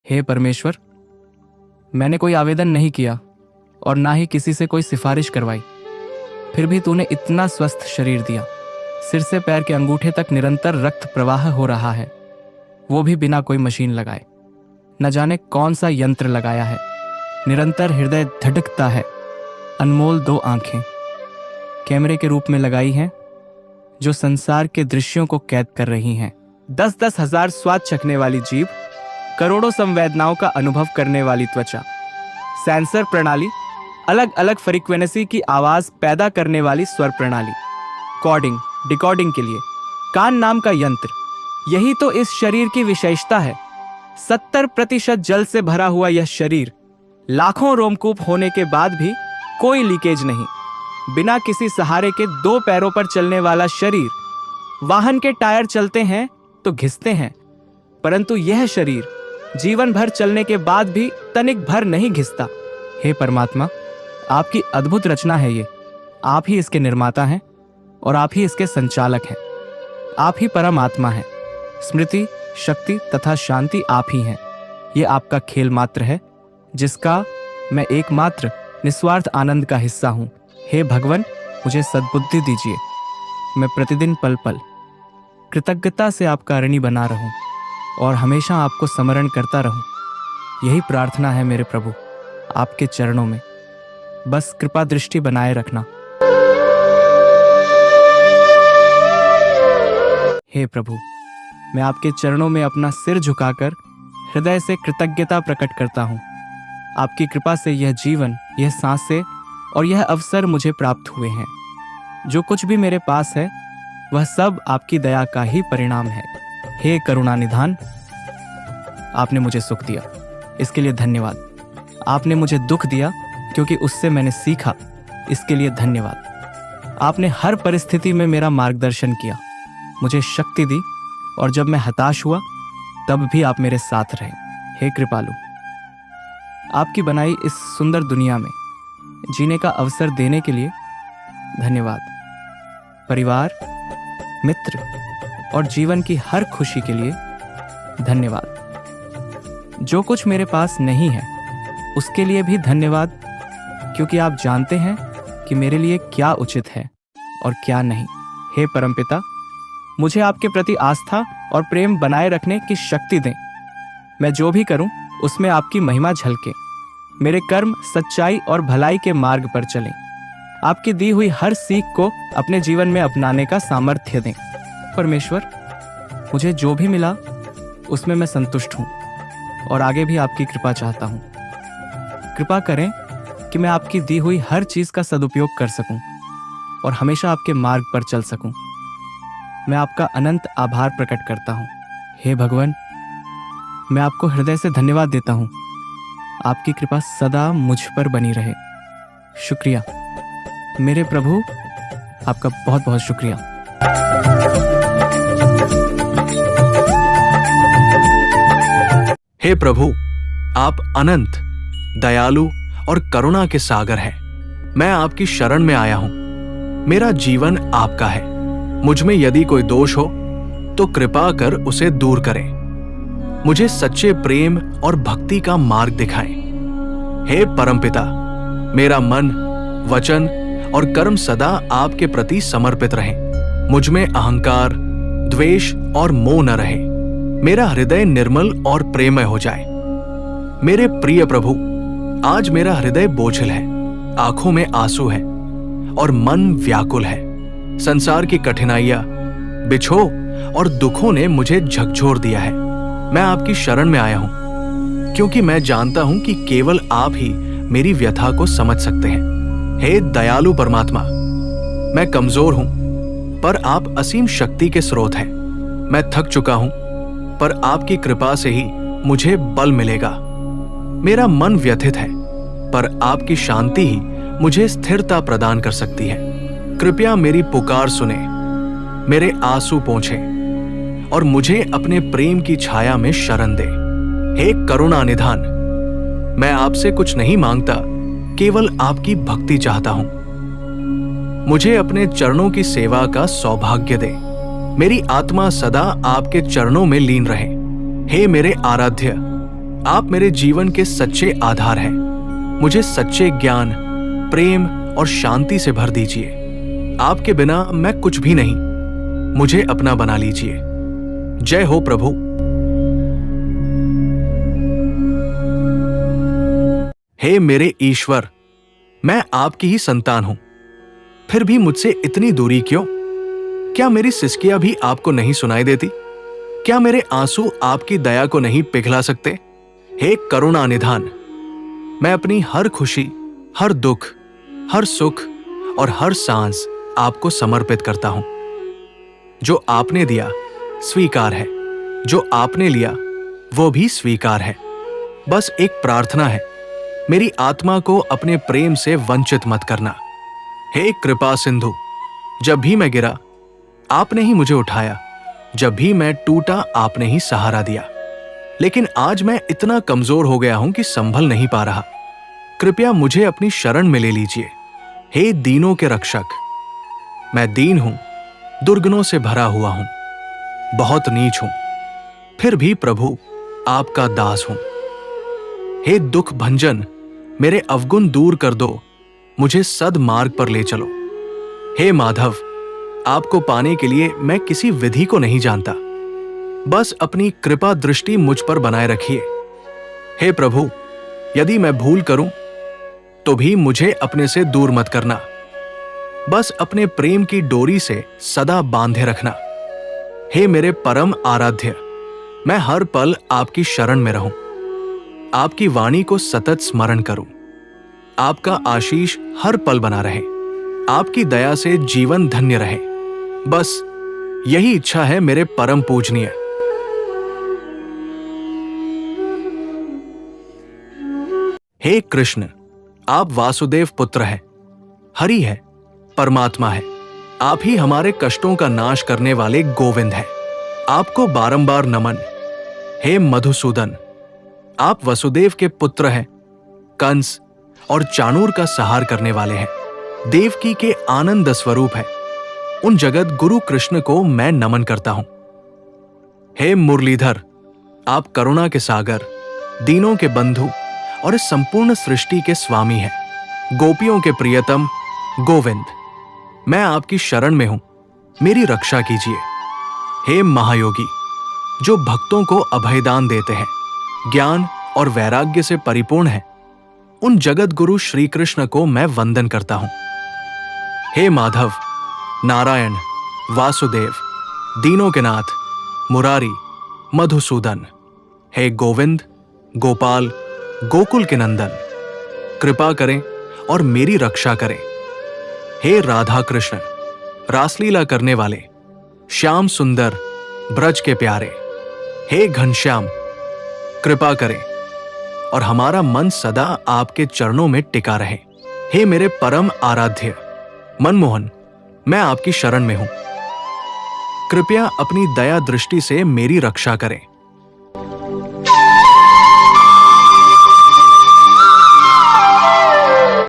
हे परमेश्वर, मैंने कोई आवेदन नहीं किया और ना ही किसी से कोई सिफारिश करवाई, फिर भी तूने इतना स्वस्थ शरीर दिया। सिर से पैर के अंगूठे तक निरंतर रक्त प्रवाह हो रहा है, वो भी बिना कोई मशीन लगाए। न जाने कौन सा यंत्र लगाया है। निरंतर हृदय धड़कता है। अनमोल 2 आंखें कैमरे के रूप में लगाई हैं, जो संसार के दृश्यों को कैद कर रही हैं। 10-10 हजार स्वाद चखने वाली जीभ, करोड़ों संवेदनाओं का अनुभव करने वाली त्वचा, सेंसर प्रणाली, अलग अलग फ्रीक्वेंसी की आवाज पैदा करने वाली स्वर प्रणाली, कोडिंग डिकोडिंग के लिए कान नाम का यंत्र। यही तो इस शरीर की विशेषता है। 70% जल से भरा हुआ यह शरीर, लाखों रोमकूप होने के बाद भी कोई लीकेज नहीं। बिना किसी सहारे के 2 पैरों पर चलने वाला शरीर। वाहन के टायर चलते हैं तो घिसते हैं, परंतु यह शरीर जीवन भर चलने के बाद भी तनिक भर नहीं घिसता। हे परमात्मा, आपकी अद्भुत रचना है ये। आप ही इसके निर्माता हैं और आप ही इसके संचालक हैं। आप ही परमात्मा हैं। स्मृति, शक्ति तथा शांति आप ही हैं। ये आपका खेल मात्र है, जिसका मैं एकमात्र निस्वार्थ आनंद का हिस्सा हूँ। हे भगवान, मुझे सद्बुद्धि दीजिए। मैं प्रतिदिन पल पल कृतज्ञता से आपका ऋणी बना रहूं और हमेशा आपको स्मरण करता रहूं। यही प्रार्थना है मेरे प्रभु, आपके चरणों में। बस कृपा दृष्टि बनाए रखना। हे प्रभु, मैं आपके चरणों में अपना सिर झुकाकर हृदय से कृतज्ञता प्रकट करता हूँ। आपकी कृपा से यह जीवन, यह सांसें और यह अवसर मुझे प्राप्त हुए हैं। जो कुछ भी मेरे पास है वह सब आपकी दया का ही परिणाम है। हे करुणा निधान, आपने मुझे सुख दिया, इसके लिए धन्यवाद। आपने मुझे दुख दिया क्योंकि उससे मैंने सीखा, इसके लिए धन्यवाद। आपने हर परिस्थिति में मेरा मार्गदर्शन किया, मुझे शक्ति दी, और जब मैं हताश हुआ तब भी आप मेरे साथ रहे। हे कृपालु, आपकी बनाई इस सुंदर दुनिया में जीने का अवसर देने के लिए धन्यवाद। परिवार, मित्र और जीवन की हर खुशी के लिए धन्यवाद। जो कुछ मेरे पास नहीं है उसके लिए भी धन्यवाद, क्योंकि आप जानते हैं कि मेरे लिए क्या उचित है और क्या नहीं। हे परमपिता, मुझे आपके प्रति आस्था और प्रेम बनाए रखने की शक्ति दें। मैं जो भी करूं उसमें आपकी महिमा झलके। मेरे कर्म सच्चाई और भलाई के मार्ग पर चलें। आपकी दी हुई हर सीख को अपने जीवन में अपनाने का सामर्थ्य दें। परमेश्वर, मुझे जो भी मिला उसमें मैं संतुष्ट हूँ और आगे भी आपकी कृपा चाहता हूँ। कृपा करें कि मैं आपकी दी हुई हर चीज़ का सदुपयोग कर सकूं और हमेशा आपके मार्ग पर चल सकूं। मैं आपका अनंत आभार प्रकट करता हूँ। हे भगवान, मैं आपको हृदय से धन्यवाद देता हूँ। आपकी कृपा सदा मुझ पर बनी रहे। शुक्रिया मेरे प्रभु, आपका बहुत बहुत शुक्रिया। हे प्रभु, आप अनंत, दयालु और करुणा के सागर हैं। मैं आपकी शरण में आया हूं। मेरा जीवन आपका है। मुझ में यदि कोई दोष हो तो कृपा कर उसे दूर करें। मुझे सच्चे प्रेम और भक्ति का मार्ग दिखाएं। हे परमपिता, मेरा मन, वचन और कर्म सदा आपके प्रति समर्पित रहें। मुझ में अहंकार, द्वेष और मोह न रहे। मेरा हृदय निर्मल और प्रेमय हो जाए। मेरे प्रिय प्रभु, आज मेरा हृदय बोझिल है, आंखों में आंसू है और मन व्याकुल है। संसार की कठिनाइयां, बिछोह और दुखों ने मुझे झकझोर दिया है। मैं आपकी शरण में आया हूं, क्योंकि मैं जानता हूं कि केवल आप ही मेरी व्यथा को समझ सकते हैं। हे दयालु परमात्मा, मैं कमजोर हूं, पर आप असीम शक्ति के स्रोत हैं। मैं थक चुका हूं, पर आपकी कृपा से ही मुझे बल मिलेगा। मेरा मन व्यथित है, पर आपकी शांति ही मुझे स्थिरता प्रदान कर सकती है। कृपया मेरी पुकार सुने, मेरे आंसू पोंछें और मुझे अपने प्रेम की छाया में शरण दे। हे करुणा निधान, मैं आपसे कुछ नहीं मांगता, केवल आपकी भक्ति चाहता हूं। मुझे अपने चरणों की सेवा का सौभाग्य दे। मेरी आत्मा सदा आपके चरणों में लीन रहे। हे मेरे आराध्य, आप मेरे जीवन के सच्चे आधार हैं। मुझे सच्चे ज्ञान, प्रेम और शांति से भर दीजिए। आपके बिना मैं कुछ भी नहीं। मुझे अपना बना लीजिए। जय हो प्रभु। हे मेरे ईश्वर, मैं आपकी ही संतान हूं, फिर भी मुझसे इतनी दूरी क्यों? क्या मेरी सिसकियां भी आपको नहीं सुनाई देती? क्या मेरे आंसू आपकी दया को नहीं पिघला सकते? हे करुणा निधान, मैं अपनी हर खुशी, हर दुख, हर सुख और हर सांस आपको समर्पित करता हूं। जो आपने दिया स्वीकार है, जो आपने लिया वो भी स्वीकार है। बस एक प्रार्थना है, मेरी आत्मा को अपने प्रेम से वंचित मत करना। हे कृपा सिंधु, जब भी मैं गिरा आपने ही मुझे उठाया, जब भी मैं टूटा आपने ही सहारा दिया। लेकिन आज मैं इतना कमजोर हो गया हूं कि संभल नहीं पा रहा। कृपया मुझे अपनी शरण में ले लीजिए। हे दीनों के रक्षक, मैं दीन हूं, दुर्गुणों से भरा हुआ हूं, बहुत नीच हूं, फिर भी प्रभु आपका दास हूं। हे दुख भंजन, मेरे अवगुण दूर कर दो, मुझे सद्मार्ग पर ले चलो। हे माधव, आपको पाने के लिए मैं किसी विधि को नहीं जानता, बस अपनी कृपा दृष्टि मुझ पर बनाए रखिए। हे प्रभु, यदि मैं भूल करूं तो भी मुझे अपने से दूर मत करना, बस अपने प्रेम की डोरी से सदा बांधे रखना। हे मेरे परम आराध्य, मैं हर पल आपकी शरण में रहूं, आपकी वाणी को सतत स्मरण करूं, आपका आशीष हर पल बना रहे, आपकी दया से जीवन धन्य रहे। बस यही इच्छा है मेरे परम पूजनीय। हे कृष्ण, आप वासुदेव पुत्र हैं, हरि है, परमात्मा है। आप ही हमारे कष्टों का नाश करने वाले गोविंद हैं। आपको बारंबार नमन। हे मधुसूदन, आप वसुदेव के पुत्र हैं, कंस और चाणूर का संहार करने वाले हैं, देवकी के आनंद स्वरूप हैं। उन जगत गुरु कृष्ण को मैं नमन करता हूं। हे मुरलीधर, आप करुणा के सागर, दीनों के बंधु और इस संपूर्ण सृष्टि के स्वामी हैं। गोपियों के प्रियतम गोविंद, मैं आपकी शरण में हूं, मेरी रक्षा कीजिए। हे महायोगी, जो भक्तों को अभयदान देते हैं, ज्ञान और वैराग्य से परिपूर्ण हैं, उन जगत गुरु श्री कृष्ण को मैं वंदन करता हूं। हे माधव, नारायण, वासुदेव, दीनों के नाथ, मुरारी, मधुसूदन, हे गोविंद, गोपाल, गोकुल के नंदन, कृपा करें और मेरी रक्षा करें। हे राधा कृष्ण, रासलीला करने वाले, श्याम सुंदर, ब्रज के प्यारे, हे घनश्याम, कृपा करें और हमारा मन सदा आपके चरणों में टिका रहे। हे मेरे परम आराध्य मनमोहन, मैं आपकी शरण में हूं, कृपया अपनी दया दृष्टि से मेरी रक्षा करें।